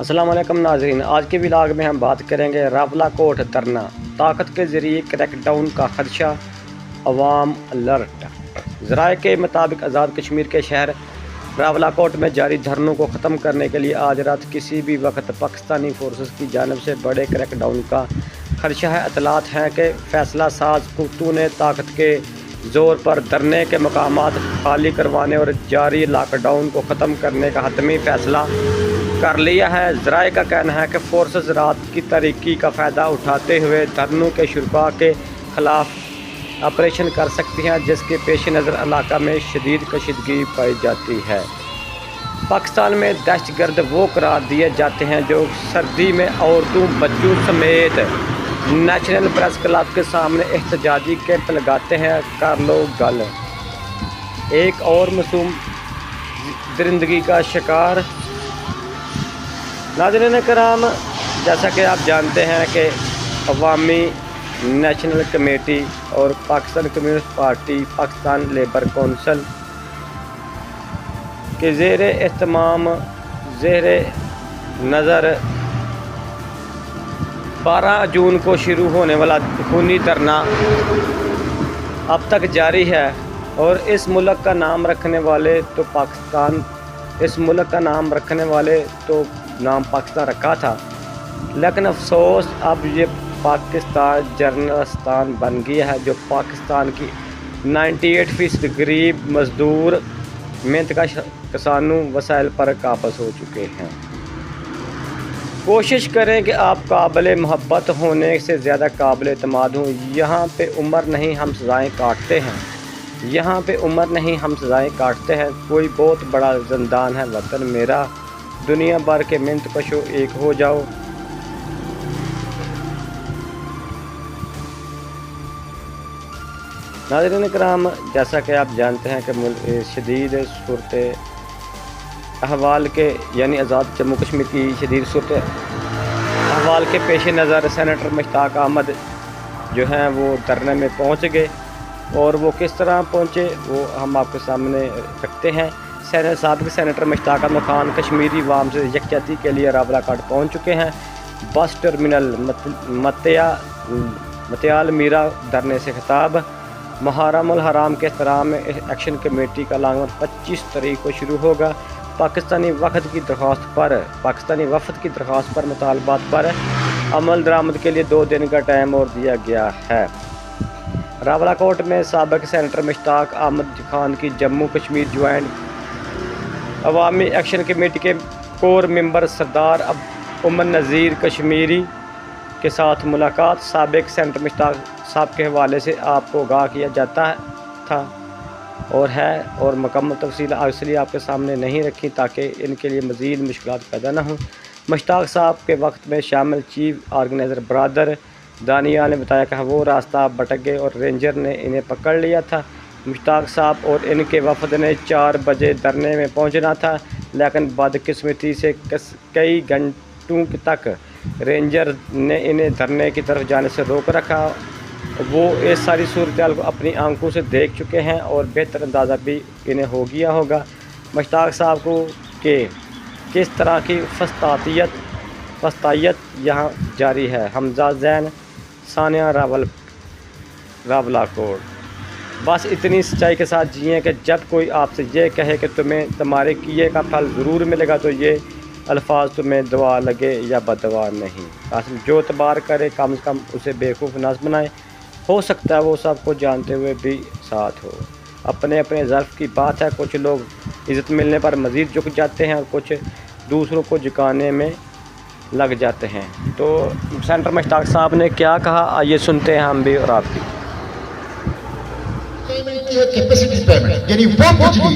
अस्सलाम वालेकुम नाज़रीन, आज के व्लॉग में हम बात करेंगे रावलाकोट धरना, ताकत के ज़रिए क्रैकडाउन का खदशा, अवाम अलर्ट। ज़राए के मुताबिक आज़ाद कश्मीर के शहर रावलाकोट में जारी धरनों को ख़त्म करने के लिए आज रात किसी भी वक्त पाकिस्तानी फोर्सेस की जानिब से बड़े क्रैकडाउन का खदशा है। इतलात हैं कि फ़ैसला साज कुत्तों ने ताकत के ज़ोर पर धरने के मकामात खाली करवाने और जारी लॉकडाउन को ख़त्म करने का हतमी फ़ैसला कर लिया है। ज़राए का कहना है कि फोर्सेस रात की तारीकी का फ़ायदा उठाते हुए धरनों के शुरका के ख़िलाफ़ ऑपरेशन कर सकती हैं, जिसके पेश नज़र इलाका में शदीद कशीदगी पाई जाती है। पाकिस्तान में दहशतगर्द वो करार दिए जाते हैं जो सर्दी में औरतों बच्चों समेत नेशनल प्रेस क्लब के सामने एहतजाजी कैंप लगाते हैं। कर लो गल। एक और मासूम दरिंदगी का शिकार। नाज़रीन कराम, जैसा कि आप जानते हैं कि अवामी नेशनल कमेटी और Pakistan Communist Party Pakistan Labour Council के ज़ेर एहतमाम ज़ेर नज़र 12 जून को शुरू होने वाला खूनी धरना अब तक जारी है। और इस मुल्क का नाम रखने वाले तो नाम पाकिस्तान रखा था, लेकिन अफसोस अब ये पाकिस्तान जर्नलिस्तान बन गया है, जो पाकिस्तान की 98% गरीब मज़दूर मेहनत का किसानों वसाइल पर काबज़ हो चुके हैं। कोशिश करें कि आप काबिल मोहब्बत होने से ज़्यादा काबिल एतमाद हों। यहाँ पे उम्र नहीं हम सज़ाएँ काटते हैं, यहाँ पे उम्र नहीं हम सज़ाएँ काटते हैं। कोई बहुत बड़ा ज़िंदान है वतन मेरा, दुनिया भर के मेहनत कशो एक हो जाओ। नाज़रीन कराम, जैसा कि आप जानते हैं कि शदीद सूरत अहवाल के यानी आज़ाद जम्मू कश्मीर की शदीद सूरत अहवाल के पेश नज़र सेनेटर मुश्ताक अहमद जो हैं वो धरने में पहुंच गए, और वो किस तरह पहुंचे वो हम आपके सामने रखते हैं। साबिक़ सेनेटर मुश्ताक अहमद खान कश्मीरी वाम से यकजहती के लिए रावलाकोट पहुँच चुके हैं। बस टर्मिनल मतियाल मीरा धरने से खिताब। मुहर्रमुल हराम के एहतराम में एक्शन कमेटी का लॉन्ग 25 तारीख को शुरू होगा। पाकिस्तानी वफद की दरख्वास्त पर मुतालबात पर अमल दरामद के लिए 2 दिन का टाइम और दिया गया है। रावलाकोट में साबिक़ सेनेटर मुश्ताक अहमद खान की जम्मू कश्मीर ज्वाइंट अवामी एक्शन कमेटी के कोर मेंबर सरदार उमर नज़ीर कश्मीरी के साथ मुलाकात। साबिक़ सेनेटर मुश्ताक साहब के हवाले से आपको आगाह किया जाता था और है, और मुकम्मल तफसील इसलिए आपके सामने नहीं रखी ताकि इनके लिए मज़ीद मुश्किलात पैदा ना हों। मुश्ताक साहब के वक्त में शामिल चीफ ऑर्गेनाइज़र ब्रादर दानियाल ने बताया कि वो रास्ता भटक गए और रेंजर ने इन्हें पकड़ लिया था। मुश्ताक साहब और इनके वफद ने 4 बजे धरने में पहुंचना था, लेकिन बदकिस्मती से कई घंटों तक रेंजर ने इन्हें धरने की तरफ जाने से रोक रखा। वो इस सारी सूरत को अपनी आंखों से देख चुके हैं और बेहतर अंदाज़ा भी इन्हें हो गया होगा मुश्ताक साहब को कि किस तरह की फस्तायत यहाँ जारी है। हमजा ज़ैन, सानिया रावलाकोट। बस इतनी सच्चाई के साथ जिए कि जब कोई आपसे ये कहे कि तुम्हें तुम्हारे किए का फल ज़रूर मिलेगा, तो ये अल्फाज तुम्हें दुआ लगे या बददुआ नहीं। जो एतबार करे कम से कम उसे बेवकूफ़ न बनाए। हो सकता है वो सब कुछ जानते हुए भी साथ हो। अपने अपने ज़र्फ़ की बात है, कुछ लोग इज़्ज़त मिलने पर मज़ीद झुक जाते हैं और कुछ दूसरों को झुकाने में लग जाते हैं। तो सेनेटर मुश्ताक साहब ने क्या कहा, आइए सुनते हैं हम भी और आप भी। कैपेसिटी पेमेंट यानी वो बिजली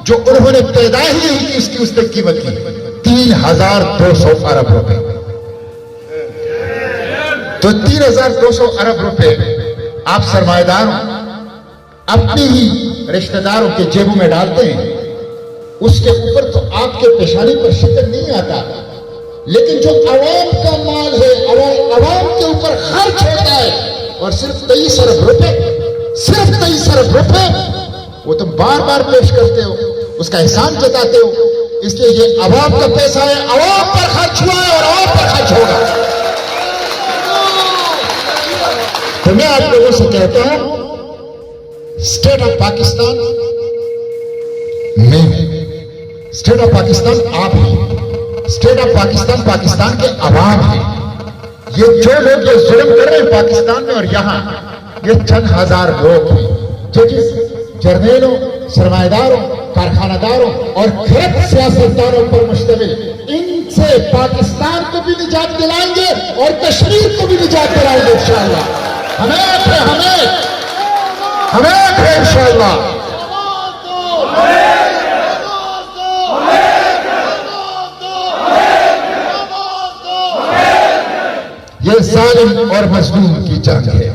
जो उन्होंने पैदा ही नहीं की, उसकी उसने कीमत की 3200 अरब रुपए। तो 3200 अरब रुपए आप सरमाएदार अपने ही रिश्तेदारों के जेबों में डालते हैं, उसके ऊपर तो आपके पेशानी पर शिकन नहीं आता, लेकिन जो अवाम का माल है अवाम के ऊपर खर्च होता है, और सिर्फ 23 अरब रुपए वो तुम बार बार पेश करते हो, उसका एहसान जताते हो। اس لیے یہ عوام کا پیسہ ہے, عوام پر خرچ ہوا ہے اور عوام پر خرچ ہوگا. تو میں آپ لوگوں سے کہتا ہوں, اسٹیٹ آف پاکستان میں, اسٹیٹ آف پاکستان آپ ہیں, اسٹیٹ آف پاکستان پاکستان کے عوام ہیں. یہ جو لوگ یہ ظلم کر رہے ہیں پاکستان میں اور یہاں, یہ چند ہزار لوگ ہیں جو جس جرنیلوں, سرمایہ داروں, کارخانہ داروں اور کرپٹ سیاستدانوں پر مشتمل, ان سے پاکستان کو بھی نجات دلائیں گے اور کشمیر کو بھی نجات دلائیں گے انشاءاللہ. ہمیں انشاءاللہ. یہ ظالم اور مظلوم کی جنگ ہے,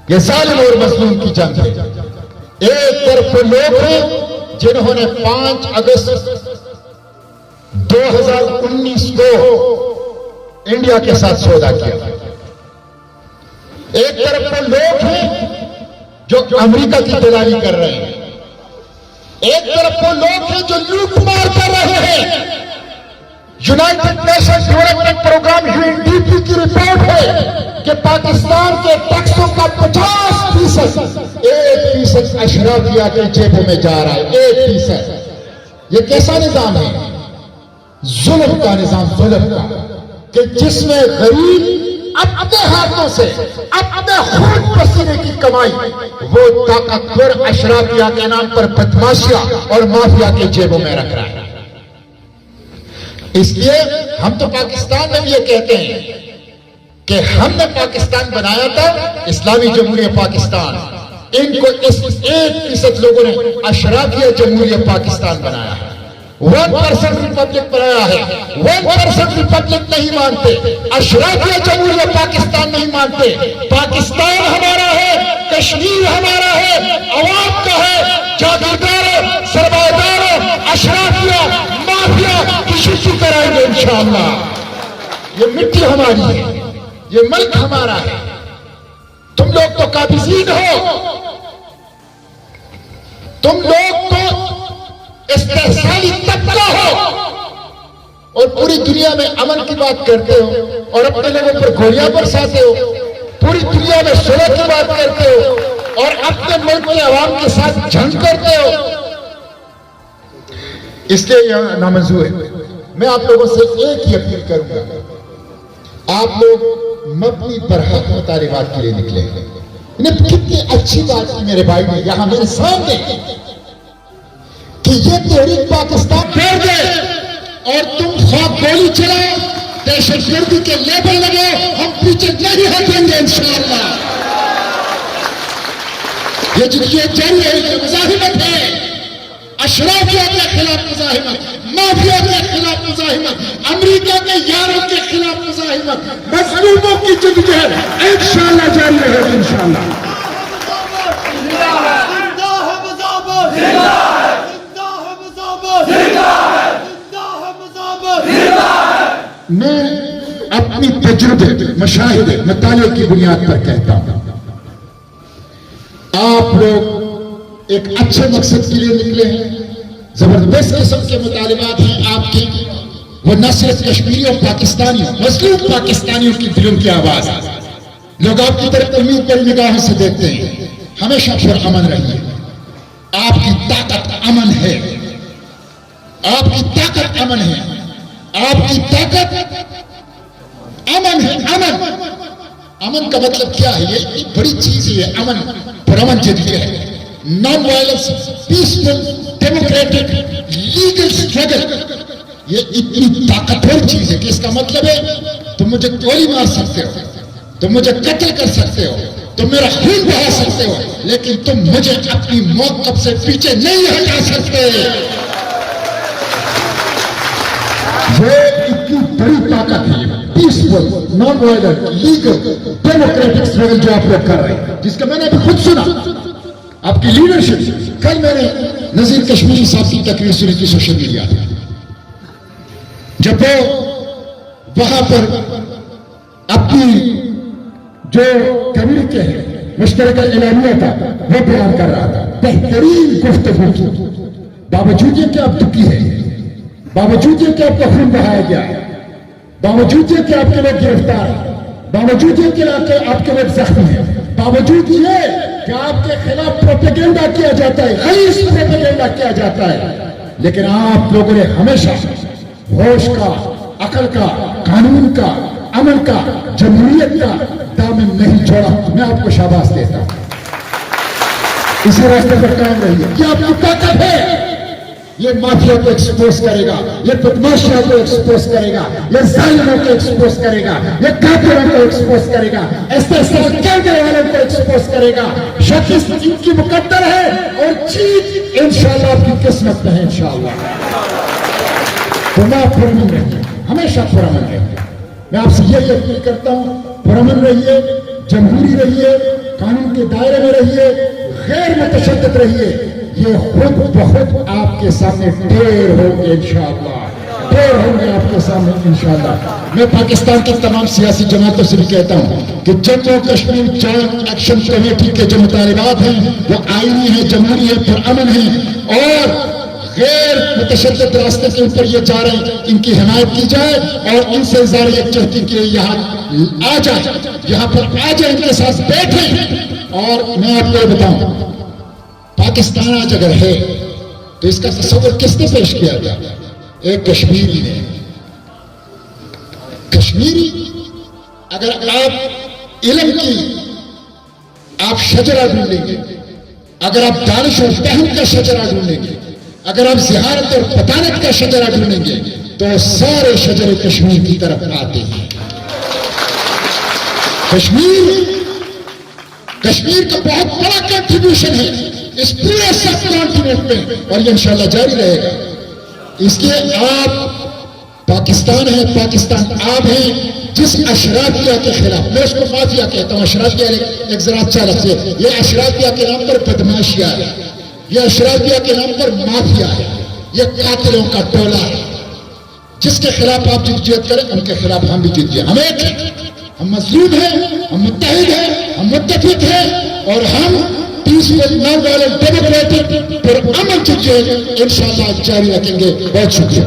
یہ ظالم اور مظلوم کی جنگ ہے. ایک طرف لوگ ہیں جنہوں نے 5 اگست 2019 کو انڈیا کے ساتھ سودا کیا. ایک طرف وہ لوگ ہیں جو امریکہ کی دلالی کر رہے ہیں. ایک طرف وہ لوگ ہیں جو لوٹ مار کر رہے ہیں. United Nation Development Programme UNDP کی رپورٹ ہے کہ پاکستان کے ٹیکسوں کا 50%, 1% اشرافیہ کے جیبوں میں جا رہا ہے. 1%. یہ کیسا نظام ہے؟ ظلم کا نظام, ظلم کا, کہ جس میں غریب اپنے ہاتھوں سے اپنے خون پسینے کی کمائی وہ طاقتور اشرافیہ کے نام پر بدماشیاں اور مافیا کے جیبوں میں رکھ رہا ہے. اس لیے ہم تو پاکستان میں بھی یہ کہتے ہیں کہ ہم نے پاکستان بنایا تھا اسلامی جمہوریہ پاکستان, ان کو اس 1% لوگوں نے اشرافیہ جمہوریہ پاکستان بنایا ہے. 1% ریپبلک بنایا ہے. 1% ریپبلک نہیں مانتے, اشرافیہ جمہوریہ پاکستان نہیں مانتے. پاکستان ہمارا ہے, کشمیر ہمارا ہے, عوام کا ہے. جاگیرداروں, سرمایہداروں, اشرافیہ, مافیا کسی کرائیں گے انشاءاللہ. یہ مٹی ہماری ہے, یہ ملک ہمارا ہے. تم لوگ تو قابضین ہو, تم لوگ تو استحصالی طبقہ ہو اور پوری دنیا میں امن کی بات کرتے ہو اور اپنے لوگوں پر گولیاں برساتے ہو. پوری دنیا میں صلح کی بات کرتے ہو اور اپنے ملک کے عوام کے ساتھ جنگ کرتے ہو. اس لیے یہ نامنظور ہے. میں آپ لوگوں سے ایک ہی اپیل کروں گا, آپ لوگ مبنی برحق مطالبات کے لیے نکلے ہیں. کتنی اچھی بات کی میرے بھائی نے یہاں میرے سامنے کہ یہ تحریک پاکستان پھیر دے اور تم خواب گولی چلاؤ, دہشت گردی کے لیبل لگے, ہم پیچھے نہیں ہٹیں گے انشاءاللہ. یہ جنگ ہے, یہ مزاحمت ہے. اشرافیہ کے خلاف مزاحمت, مافیا کے خلاف مزاحمت, امریکہ کے یاروں کے خلاف مزاحمت, مظلوموں کی جنگ جو ہے انشاءاللہ جاری رہے گی انشاءاللہ. میں اپنی تجربے, مشاہدے, مطالعے کی بنیاد پر کہتا ہوں, آپ لوگ ایک اچھے مقصد کے لیے نکلے ہیں. زبردست قسم کے مطالبات ہیں آپ کی, وہ نہ صرف کشمیریوں, پاکستانیوں, مظلوم پاکستانیوں کی دلوں کی آواز. لوگ آپ کی طرف امید پر نگاہوں سے دیکھتے ہیں. ہمیشہ پر امن رہیے. آپ کی طاقت امن ہے, آپ کی طاقت امن ہے, آپ کی طاقت امن ہے. امن کا مطلب کیا ہے؟ یہ بڑی چیز ہے امن. پرامن جدید ہے, non violence, peaceful, democratic, legal struggle. یہ اتنی طاقتور چیز ہے کہ اس کا مطلب ہے تم مجھے گولی مار سکتے ہو, تم مجھے قتل کر سکتے ہو, تم میرا خون بہا سکتے ہو, لیکن تم مجھے اپنی موقف سے پیچھے نہیں ہٹا سکتے. یہ اتنی بڑی طاقت ہے, peaceful, non violent, legal, democratic struggle جو آپ لوگ کر رہے ہیں, جس کا میں نے ابھی خود سنا آپ کی لیڈرشپ. کل میں نے نذیر کشمیری صاحب کی تقریر سنی تھی سوشل میڈیا پہ, جب وہ وہاں پر اپنی جو کمیونٹی ہے مشترکہ اعلامیہ تھا وہ بیان کر رہا تھا. بہترین گفتگو کی, باوجود یہ کہ آپ دکھی ہے, बावजूद ये कि आपका खून बहाया गया है, बावजूद ये कि आपके लोग गिरफ्तार हैं, बावजूद ये कि आपके लोग जख्मी हैं, बावजूद ये कि आपके खिलाफ प्रोपेगेंडा किया जाता है, गलीज प्रोपेगेंडा किया जाता है, लेकिन आप लोगों ने हमेशा होश का, अकल का, कानून का, अमन का, जमहूरियत का दामन नहीं छोड़ा। मैं आपको शाबाश देता हूं। इसी रास्ते पर कायम रहिए। ये आपकी ताकत है। ये माफिया को एक्सपोज करेगा, ये बदमाशिया को एक्सपोज करेगा, ये जालिमों को एक्सपोज करेगा, ये कातिलों को एक्सपोज करेगा, ऐसे करने वालों को एक्सपोज करेगा। शिकस्त इनकी मुकद्दर है और जीत इंशाअल्लाह आपकी किस्मत में है इंशाअल्लाह। तो मैं पुरअमन रहिए, हमेशा पुरअमन रहिए। मैं आपसे यही अपील करता हूं, पुरअमन रहिए, जमहूरी रहिए, कानून के दायरे में रहिए, गैर मुतशद्दिद रहिए। ये खुद बहुत आपके सामने ढेर होंगे इंशाअल्लाह, ढेर होंगे आपके सामने इंशाअल्लाह। मैं पाकिस्तान की तमाम सियासी जमातों से भी कहता हूं कि Jammu Kashmir joint action committee के जो मुतालिबात हैं वो आईनी है, जमहूरी है, पुरअमन है और गैर मुतशद्दिद रास्ते के ऊपर ये जा रहे हैं, इनकी हिमायत की जाए और इनसे इज़हार यकजहती के लिए यहाँ आ जाए, यहाँ पर आ जाए, इनके साथ बैठे। और मैं आपको ये बताऊं, पाकिस्तान आज अगर है तो इसका तस्वीर किसने पेश किया गया? एक कश्मीरी ने। कश्मीरी, अगर आप इल्म की आप शजरा ढूंढेंगे, अगर आप दानिश और फहम का शजरा ढूंढेंगे, अगर आप जिहारत और पतानत का शजरा ढूंढेंगे तो सारे शजरे कश्मीर की तरफ आते हैं। कश्मीर का बहुत बड़ा कंट्रीब्यूशन है इस पूरे सब कॉन्टिनेंट में और ये इंशाअल्लाह जारी रहेगा। इसलिए आप पाकिस्तान है, पाकिस्तान आप हैं जिस अशराफिया के खिलाफ, मैं उसको माफिया कहता हूं, अशराफिया एक जरा अच्छा लफ्ज़ है। ये अशराफिया के नाम पर बदमाशिया है, ये अशराफिया के नाम पर माफिया है, ये कातिलों का टोला है। जिसके खिलाफ आप जिद्दियत करें उनके खिलाफ हम भी जिद्दियत, हम एक हैं, हम मजलूम हैं, हम मुत्तहिद हैं, हम मुत्तफिक हैं और हम पीसफुल नॉन वायलेंट डेमोक्रेटिक पर अमन जिद्दियत इंशाअल्लाह जारी रखेंगे। बहुत शुक्रिया।